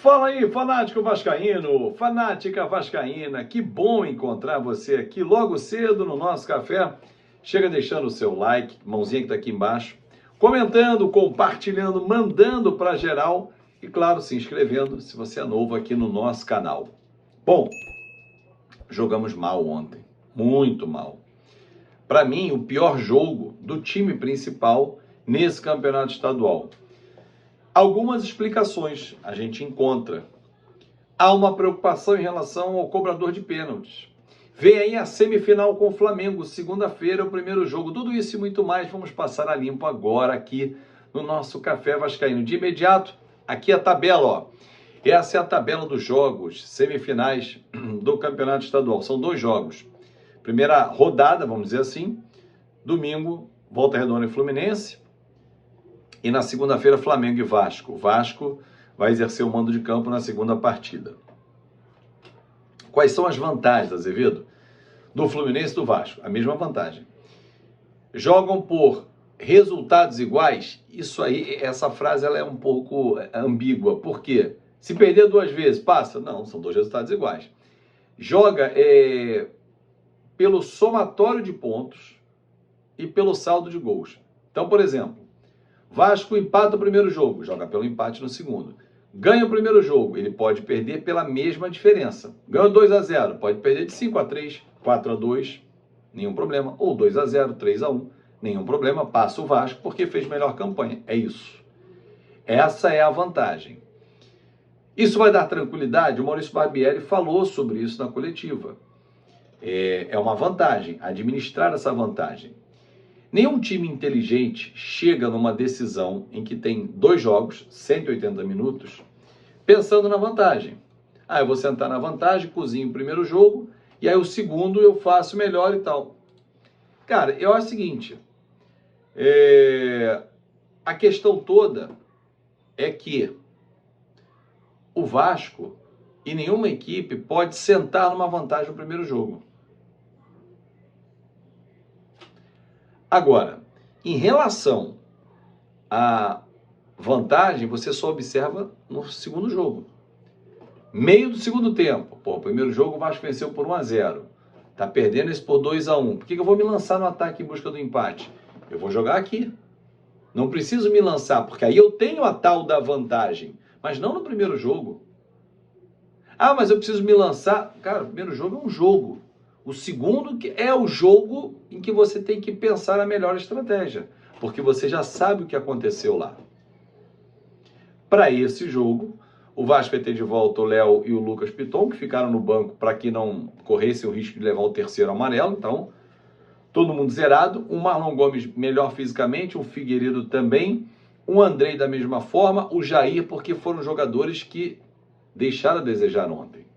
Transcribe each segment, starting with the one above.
Fala aí, fanático vascaíno, fanática vascaína, que bom encontrar você aqui logo cedo no nosso café. Chega deixando o seu like, mãozinha que está aqui embaixo, comentando, compartilhando, mandando para geral e, claro, se inscrevendo se você é novo aqui no nosso canal. Bom, jogamos mal ontem, muito mal. Para mim, o pior jogo do time principal nesse campeonato estadual. Algumas explicações a gente encontra. Há uma preocupação em relação ao cobrador de pênaltis. Vem aí a semifinal com o Flamengo, segunda-feira, o primeiro jogo. Tudo isso e muito mais vamos passar a limpo agora aqui no nosso Café Vascaíno. De imediato, aqui a tabela, ó. Essa é a tabela dos jogos semifinais do campeonato estadual. São 2 jogos. Primeira rodada, vamos dizer assim, domingo, Volta Redonda e Fluminense. E na segunda-feira, Flamengo e Vasco. O Vasco vai exercer o mando de campo na segunda partida. Quais são as vantagens, Azevedo, do Fluminense e do Vasco? A mesma vantagem. Jogam por resultados iguais? Isso aí, essa frase ela é um pouco ambígua. Por quê? Se perder 2 vezes, passa? Não, são 2 resultados iguais. Joga pelo somatório de pontos e pelo saldo de gols. Então, por exemplo, Vasco empata o primeiro jogo, joga pelo empate no segundo. Ganha o primeiro jogo, ele pode perder pela mesma diferença. Ganhou 2-0, pode perder de 5-3, 4-2, nenhum problema. Ou 2-0, 3-1, nenhum problema. Passa o Vasco porque fez melhor campanha. É isso. Essa é a vantagem. Isso vai dar tranquilidade? O Maurício Barbieri falou sobre isso na coletiva. É uma vantagem, administrar essa vantagem. Nenhum time inteligente chega numa decisão em que tem 2 jogos, 180 minutos, pensando na vantagem. Eu vou sentar na vantagem, cozinho o primeiro jogo, e aí o segundo eu faço melhor e tal. Cara, eu acho o seguinte, a questão toda é que o Vasco e nenhuma equipe pode sentar numa vantagem no primeiro jogo. Agora, em relação à vantagem, você só observa no segundo jogo. Meio do segundo tempo. O primeiro jogo o Vasco venceu por 1-0. Tá perdendo esse por 2-1. Por que eu vou me lançar no ataque em busca do empate? Eu vou jogar aqui. Não preciso me lançar, porque aí eu tenho a tal da vantagem. Mas não no primeiro jogo. Mas eu preciso me lançar. Cara, o primeiro jogo é um jogo. O segundo é o jogo em que você tem que pensar a melhor estratégia, porque você já sabe o que aconteceu lá. Para esse jogo, o Vasco vai ter de volta o Léo e o Lucas Piton, que ficaram no banco para que não corresse o risco de levar o terceiro amarelo. Então, todo mundo zerado. O Marlon Gomes melhor fisicamente, o Figueiredo também, o Andrei da mesma forma, o Jair, porque foram jogadores que deixaram a desejar ontem.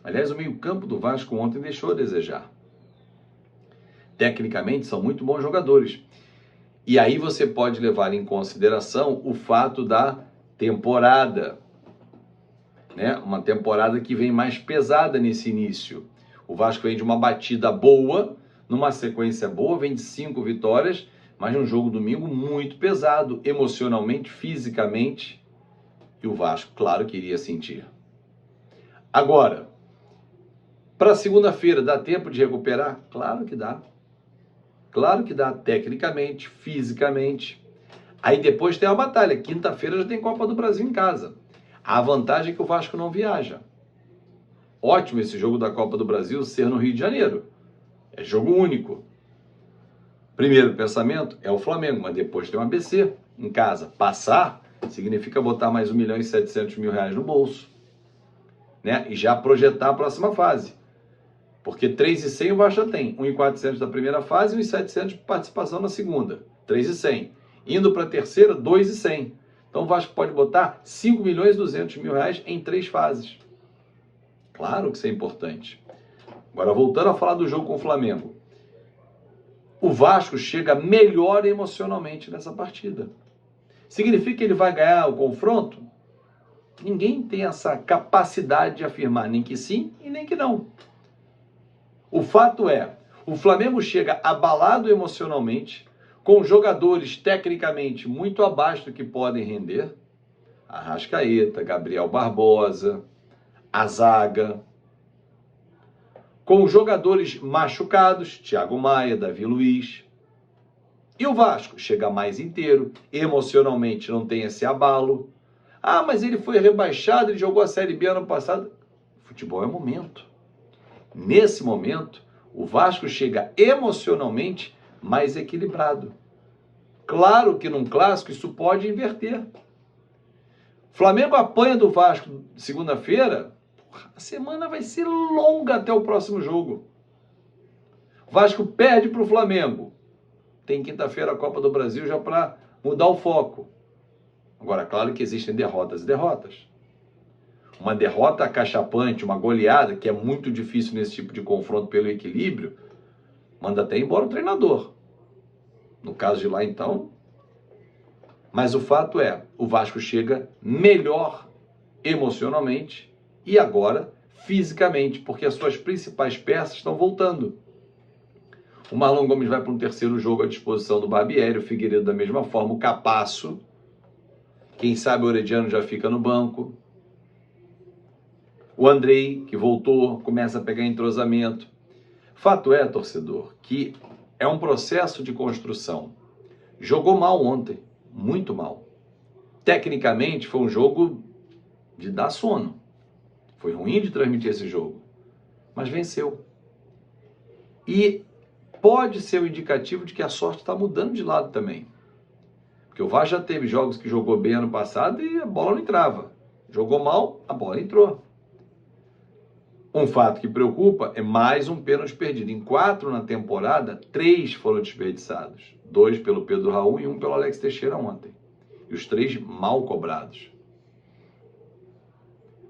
Aliás, o meio-campo do Vasco ontem deixou a desejar. Tecnicamente, são muito bons jogadores. E aí você pode levar em consideração o fato da temporada. Uma temporada que vem mais pesada nesse início. O Vasco vem de uma batida boa, numa sequência boa, vem de 5 vitórias, mas um jogo domingo muito pesado, emocionalmente, fisicamente. E o Vasco, claro, que iria sentir. Agora, para segunda-feira, dá tempo de recuperar? Claro que dá. Claro que dá, tecnicamente, fisicamente. Aí depois tem a batalha. Quinta-feira já tem Copa do Brasil em casa. A vantagem é que o Vasco não viaja. Ótimo esse jogo da Copa do Brasil ser no Rio de Janeiro. É jogo único. Primeiro pensamento é o Flamengo, mas depois tem o ABC em casa. Passar significa botar mais R$1.700.000 no bolso. E já projetar a próxima fase. Porque 3.100 o Vasco já tem. 1.400 da primeira fase e 1.700 de participação na segunda. 3.100. Indo para a terceira, 2.100. Então o Vasco pode botar R$5.200.000 em 3 fases. Claro que isso é importante. Agora, voltando a falar do jogo com o Flamengo. O Vasco chega melhor emocionalmente nessa partida. Significa que ele vai ganhar o confronto? Ninguém tem essa capacidade de afirmar nem que sim e nem que não. O fato é, o Flamengo chega abalado emocionalmente, com jogadores tecnicamente muito abaixo do que podem render, Arrascaeta, Gabriel Barbosa, a zaga, com os jogadores machucados, Thiago Maia, Davi Luiz. E o Vasco chega mais inteiro, emocionalmente não tem esse abalo. Ah, mas ele foi rebaixado, ele jogou a Série B ano passado. Futebol é momento. Nesse momento, o Vasco chega emocionalmente mais equilibrado. Claro que num clássico isso pode inverter. Flamengo apanha do Vasco segunda-feira, a semana vai ser longa até o próximo jogo. Vasco perde para o Flamengo. Tem quinta-feira a Copa do Brasil já para mudar o foco. Agora, claro que existem derrotas e derrotas. Uma derrota acachapante, uma goleada, que é muito difícil nesse tipo de confronto pelo equilíbrio, manda até embora o treinador. No caso de lá, então. Mas o fato é, o Vasco chega melhor emocionalmente e agora fisicamente, porque as suas principais peças estão voltando. O Marlon Gomes vai para um terceiro jogo à disposição do Barbieri, o Figueiredo da mesma forma, o Capasso. Quem sabe o Orediano já fica no banco. O Andrei, que voltou, começa a pegar entrosamento. Fato é, torcedor, que é um processo de construção. Jogou mal ontem, muito mal. Tecnicamente foi um jogo de dar sono. Foi ruim de transmitir esse jogo, mas venceu. E pode ser um indicativo de que a sorte está mudando de lado também. Porque o Vasco já teve jogos que jogou bem ano passado e a bola não entrava. Jogou mal, a bola entrou. Um fato que preocupa é mais um pênalti perdido. Em 4 na temporada, 3 foram desperdiçados. 2 pelo Pedro Raul e 1 pelo Alex Teixeira ontem. E os 3 mal cobrados.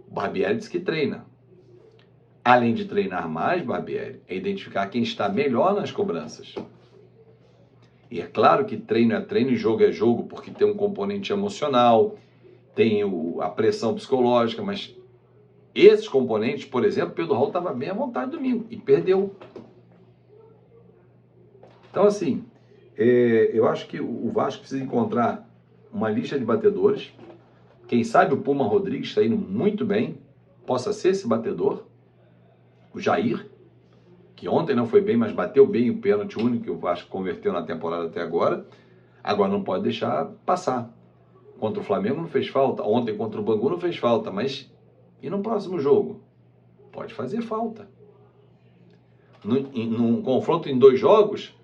O Barbieri diz que treina. Além de treinar mais, Barbieri, é identificar quem está melhor nas cobranças. E é claro que treino é treino e jogo é jogo, porque tem um componente emocional, tem a pressão psicológica, mas esses componentes, por exemplo, Pedro Raul estava bem à vontade domingo e perdeu. Então, assim, eu acho que o Vasco precisa encontrar uma lista de batedores. Quem sabe o Puma Rodrigues está indo muito bem, possa ser esse batedor. O Jair, que ontem não foi bem, mas bateu bem o pênalti único que o Vasco converteu na temporada até agora. Agora não pode deixar passar. Contra o Flamengo não fez falta, ontem contra o Bangu não fez falta, mas e no próximo jogo? Pode fazer falta. Num confronto em 2 jogos,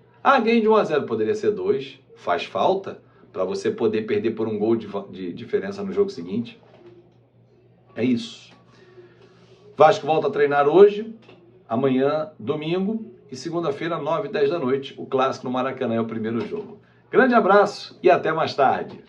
ganho de 1-0, poderia ser 2, faz falta para você poder perder por 1 gol de diferença no jogo seguinte. É isso. Vasco volta a treinar hoje, amanhã, domingo, e segunda-feira, 9h10 da noite, o clássico no Maracanã é o primeiro jogo. Grande abraço e até mais tarde.